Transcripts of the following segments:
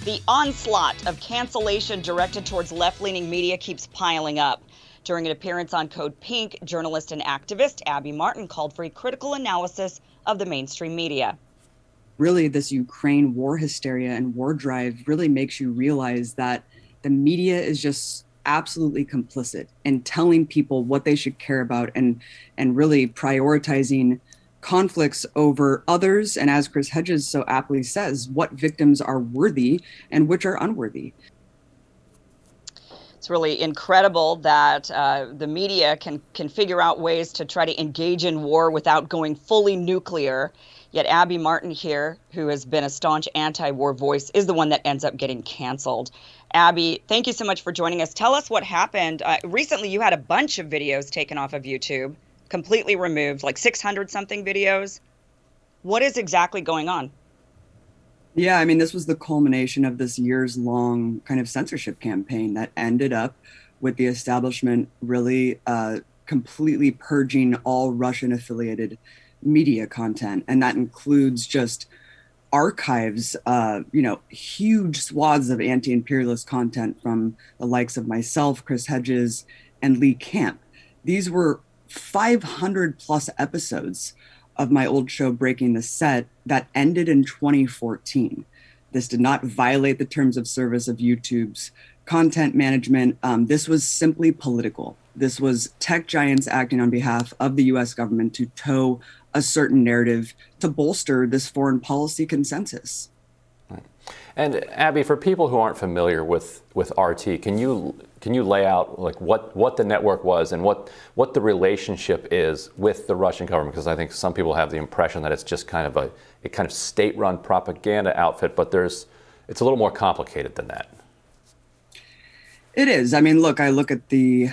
The onslaught of cancellation directed towards left-leaning media keeps piling up. During an appearance on Code Pink, journalist and activist Abby Martin called for a critical analysis of the mainstream media. Really, this Ukraine war hysteria and war drive really makes you realize that the media is just absolutely complicit in telling people what they should care about and really prioritizing conflicts over others, and as Chris Hedges so aptly says, what victims are worthy and which are unworthy. It's really incredible that the media can figure out ways to try to engage in war without going fully nuclear. Yet Abby Martin here, who has been a staunch anti-war voice, is the one that ends up getting canceled. Abby, thank you so much for joining us. Tell us what happened. Recently, you had a bunch of videos taken off of YouTube, completely removed, like 600 something videos. What is exactly going on? Yeah, I mean, this was the culmination of this years long kind of censorship campaign that ended up with the establishment really completely purging all Russian affiliated media content. And that includes just archives, huge swaths of anti-imperialist content from the likes of myself, Chris Hedges, and Lee Camp. These were 500 plus episodes of my old show Breaking the Set that ended in 2014. This did not violate the terms of service of YouTube's content management. This was simply political. This was tech giants acting on behalf of the US government to toe a certain narrative to bolster this foreign policy consensus. And Abby, for people who aren't familiar with RT, can you lay out like what the network was and what the relationship is with the Russian government? Because I think some people have the impression that it's just kind of a state-run propaganda outfit, but it's a little more complicated than that. It is. I mean, look, I look at the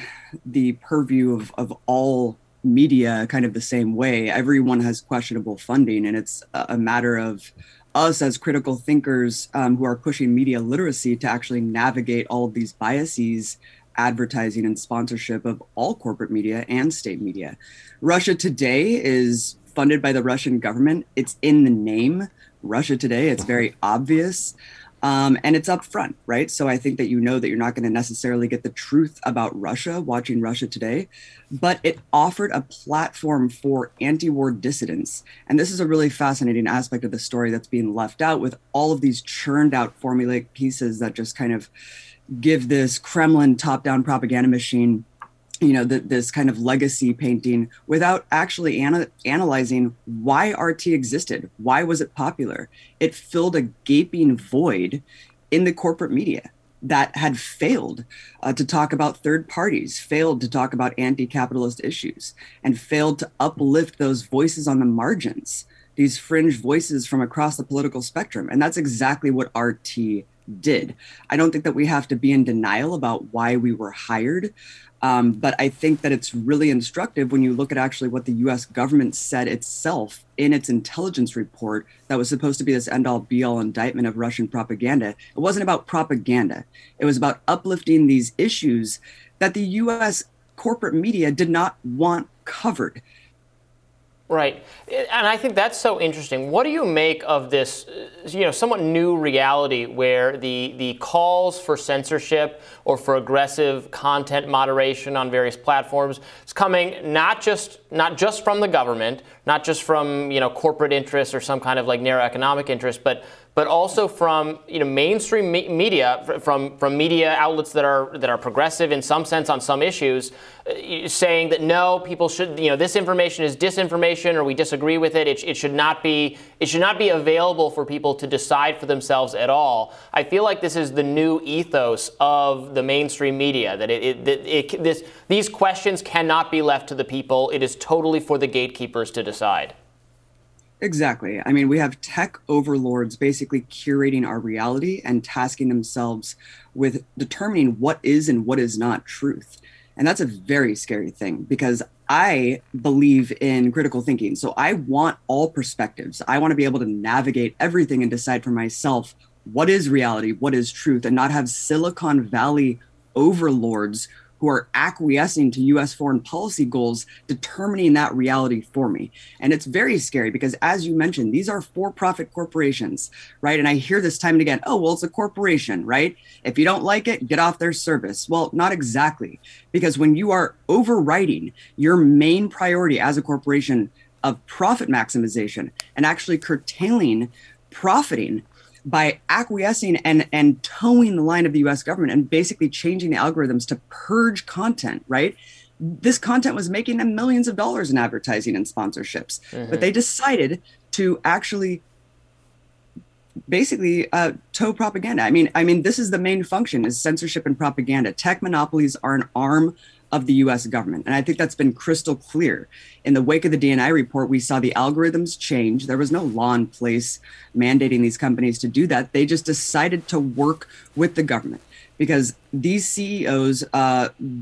purview of all media kind of the same way. Everyone has questionable funding, and it's a matter of us as critical thinkers who are pushing media literacy to actually navigate all of these biases, advertising and sponsorship of all corporate media and state media. Russia Today is funded by the Russian government. It's in the name, Russia Today. It's very obvious. And it's upfront, right? So I think that you know that you're not going to necessarily get the truth about Russia watching Russia Today, but it offered a platform for anti-war dissidents. And this is a really fascinating aspect of the story that's being left out with all of these churned out formulaic pieces that just kind of give this Kremlin top-down propaganda machine, this kind of legacy painting without actually analyzing why RT existed. Why was it popular? It filled a gaping void in the corporate media that had failed to talk about third parties, failed to talk about anti-capitalist issues, and failed to uplift those voices on the margins, these fringe voices from across the political spectrum. And that's exactly what RT did. I don't think that we have to be in denial about why we were hired. But I think that it's really instructive when you look at actually what the US government said itself in its intelligence report that was supposed to be this end-all be-all indictment of Russian propaganda. It wasn't about propaganda. It was about uplifting these issues that the US corporate media did not want covered. Right. And I think that's so interesting. What do you make of this, somewhat new reality where the calls for censorship or for aggressive content moderation on various platforms is coming not just from the government, not just from, corporate interests or some kind of like narrow economic interest, but also from mainstream media, from media outlets that are progressive in some sense on some issues, saying that no, people should, this information is disinformation or we disagree with it. It should not be available for people to decide for themselves at all. I feel like this is the new ethos of the mainstream media, that these questions cannot be left to the people. It is totally for the gatekeepers to decide. Exactly. I mean, we have tech overlords basically curating our reality and tasking themselves with determining what is and what is not truth. And that's a very scary thing because I believe in critical thinking. So I want all perspectives. I want to be able to navigate everything and decide for myself what is reality, what is truth, and not have Silicon Valley overlords who are acquiescing to US foreign policy goals, determining that reality for me. And it's very scary because, as you mentioned, these are for-profit corporations, right? And I hear this time and again, oh, well, it's a corporation, right? If you don't like it, get off their service. Well, not exactly, because when you are overriding your main priority as a corporation of profit maximization and actually curtailing profiting by acquiescing and towing the line of the US government and basically changing the algorithms to purge content, right? This content was making them millions of dollars in advertising and sponsorships, but they decided to actually basically tow propaganda. I mean, this is the main function, is censorship and propaganda. Tech monopolies are an arm of the US government. And I think that's been crystal clear. In the wake of the DNI report, we saw the algorithms change. There was no law in place mandating these companies to do that. They just decided to work with the government because these CEOs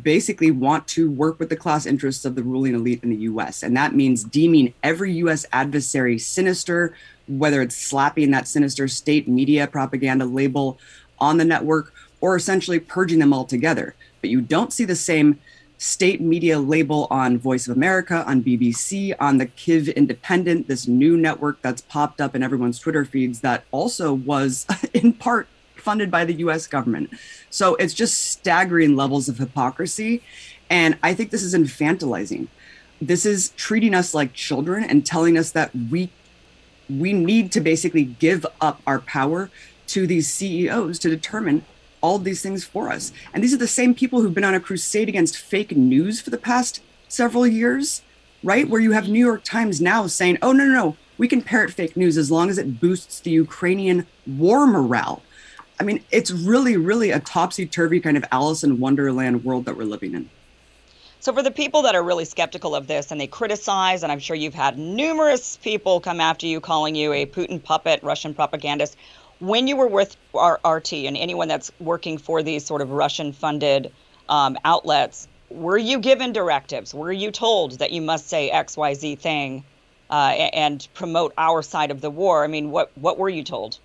basically want to work with the class interests of the ruling elite in the US. And that means deeming every US adversary sinister, whether it's slapping that sinister state media propaganda label on the network or essentially purging them altogether. But you don't see the same state media label on Voice of America, on BBC, on the Kiv Independent, this new network that's popped up in everyone's Twitter feeds that also was in part funded by the US government. So it's just staggering levels of hypocrisy. And I think this is infantilizing. This is treating us like children and telling us that we need to basically give up our power to these CEOs to determine all of these things for us. And these are the same people who've been on a crusade against fake news for the past several years, right? Where you have New York Times now saying, oh, no, we can parrot fake news as long as it boosts the Ukrainian war morale. I mean, it's really, really a topsy-turvy kind of Alice in Wonderland world that we're living in. So for the people that are really skeptical of this and they criticize, and I'm sure you've had numerous people come after you calling you a Putin puppet, Russian propagandist, when you were with RT and anyone that's working for these sort of Russian-funded outlets, were you given directives? Were you told that you must say X, Y, Z thing and promote our side of the war? I mean, what were you told?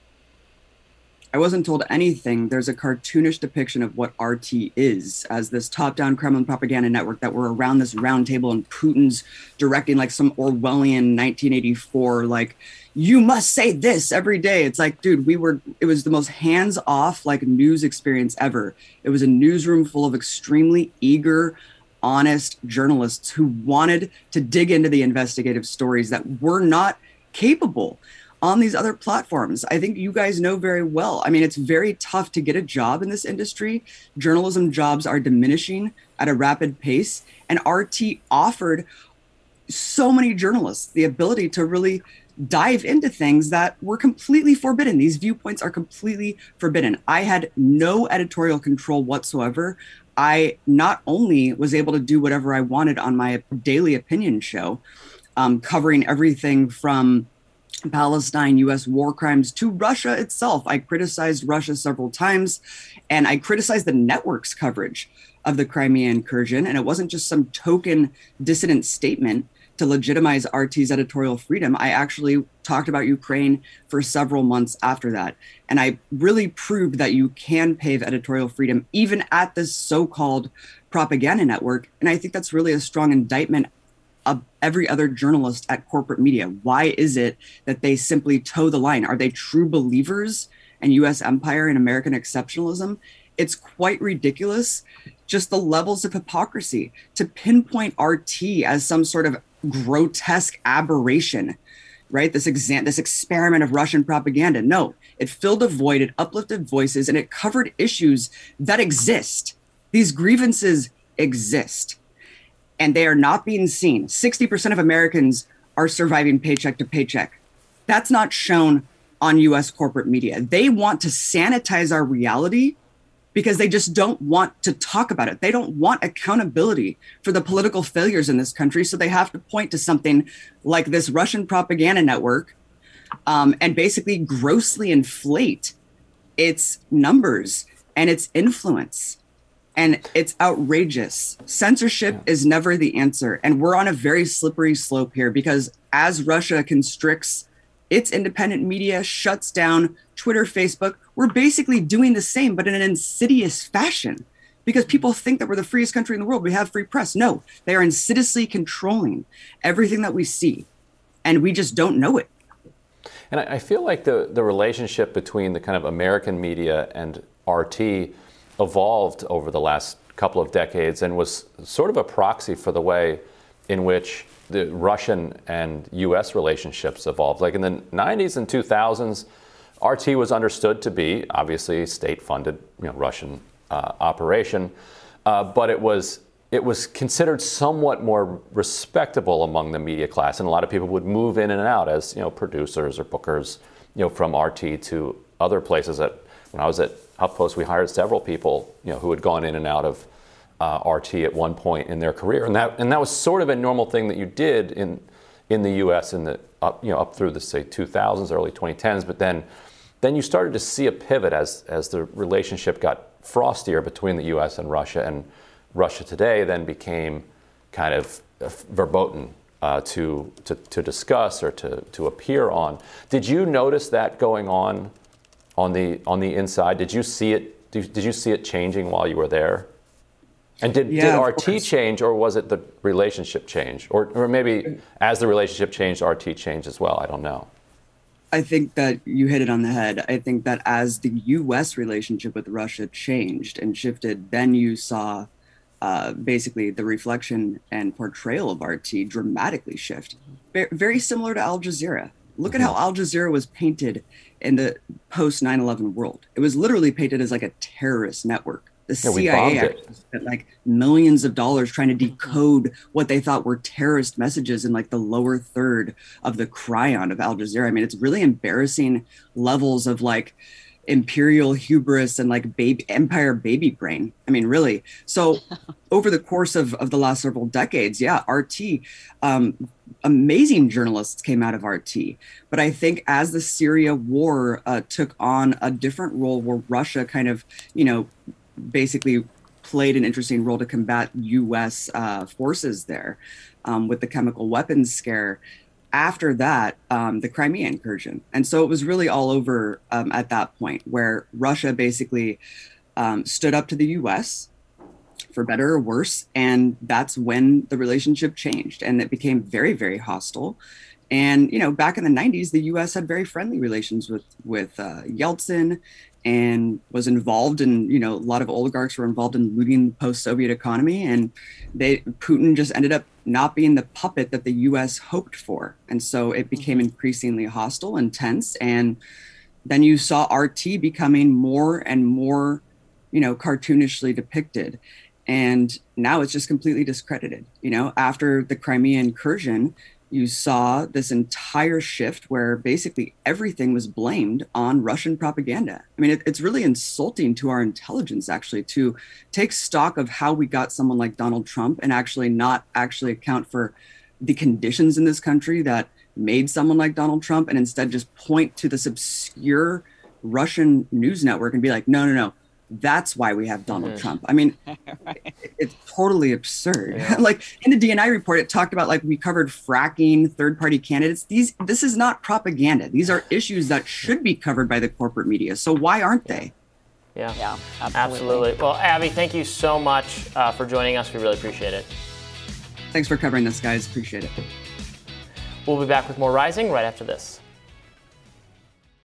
I wasn't told anything. There's a cartoonish depiction of what RT is as this top-down Kremlin propaganda network that we're around this round table and Putin's directing like some Orwellian 1984, like, you must say this every day. It's like, dude, it was the most hands-off like news experience ever. It was a newsroom full of extremely eager, honest journalists who wanted to dig into the investigative stories that were not capable on these other platforms. I think you guys know very well. I mean, it's very tough to get a job in this industry. Journalism jobs are diminishing at a rapid pace, and RT offered so many journalists the ability to really dive into things that were completely forbidden. These viewpoints are completely forbidden. I had no editorial control whatsoever. I not only was able to do whatever I wanted on my daily opinion show, covering everything from Palestine, US war crimes to Russia itself. I criticized Russia several times, and I criticized the network's coverage of the Crimea incursion. And it wasn't just some token dissident statement to legitimize RT's editorial freedom. I actually talked about Ukraine for several months after that. And I really proved that you can pave editorial freedom even at this so-called propaganda network. And I think that's really a strong indictment of every other journalist at corporate media. Why is it that they simply toe the line? Are they true believers in US empire and American exceptionalism? It's quite ridiculous, just the levels of hypocrisy to pinpoint RT as some sort of grotesque aberration, right? This experiment of Russian propaganda. No, it filled a void, it uplifted voices, and it covered issues that exist. These grievances exist, and they are not being seen. 60% of Americans are surviving paycheck to paycheck. That's not shown on US corporate media. They want to sanitize our reality because they just don't want to talk about it. They don't want accountability for the political failures in this country. So they have to point to something like this Russian propaganda network and basically grossly inflate its numbers and its influence. And it's outrageous. Censorship is never the answer. And we're on a very slippery slope here because as Russia constricts its independent media, shuts down Twitter, Facebook, we're basically doing the same, but in an insidious fashion. because people think that we're the freest country in the world. We have free press. No, they are insidiously controlling everything that we see, and we just don't know it. And I feel like the relationship between the kind of American media and RT evolved over the last couple of decades and was sort of a proxy for the way in which the Russian and U.S. relationships evolved. Like in the 90s and 2000s, RT was understood to be obviously a state-funded, Russian operation, but it was considered somewhat more respectable among the media class, and a lot of people would move in and out as producers or bookers, from RT to other places. When I was at HuffPost, we hired several people, who had gone in and out of RT at one point in their career, and that was sort of a normal thing that you did in the U.S. in the up through the say 2000s, early 2010s. But then you started to see a pivot as the relationship got frostier between the U.S. and Russia today then became kind of verboten to discuss or to appear on. Did you notice that going on the inside? Did you see it? Did you see it changing while you were there? And did RT change, or was it the relationship change, or maybe as the relationship changed, RT changed as well? I don't know. I think that you hit it on the head. I think that as the U.S. relationship with Russia changed and shifted, then you saw basically the reflection and portrayal of RT dramatically shift. Very similar to Al Jazeera. Look at how Al Jazeera was painted in the post 9/11 world. It was literally painted as like a terrorist network. The CIA actually spent like millions of dollars trying to decode what they thought were terrorist messages in like the lower third of the cryon of Al Jazeera. I mean, it's really embarrassing levels of like imperial hubris and like empire baby brain. I mean, really. So over the course of the last several decades, RT, amazing journalists came out of RT. But I think as the Syria war took on a different role where Russia kind of, basically played an interesting role to combat U.S. Forces there with the chemical weapons scare. After that, the Crimea incursion. And so it was really all over at that point where Russia basically stood up to the U.S. for better or worse. And that's when the relationship changed and it became very, very hostile. And, back in the 90s, the U.S. had very friendly relations with Yeltsin and was involved in, a lot of oligarchs were involved in looting the post-Soviet economy. And Putin just ended up not being the puppet that the U.S. hoped for. And so it became increasingly hostile and tense. And then you saw RT becoming more and more, cartoonishly depicted. And now it's just completely discredited. After the Crimea incursion, you saw this entire shift where basically everything was blamed on Russian propaganda. I mean, it's really insulting to our intelligence, actually, to take stock of how we got someone like Donald Trump and actually not actually account for the conditions in this country that made someone like Donald Trump, and instead just point to this obscure Russian news network and be like, no. That's why we have Donald Trump. I mean, it's totally absurd. Yeah. Like in the DNI report, it talked about like we covered fracking, third-party candidates. This is not propaganda. These are issues that should be covered by the corporate media. So why aren't they? Yeah, absolutely. Well, Abby, thank you so much for joining us. We really appreciate it. Thanks for covering this, guys. Appreciate it. We'll be back with more Rising right after this.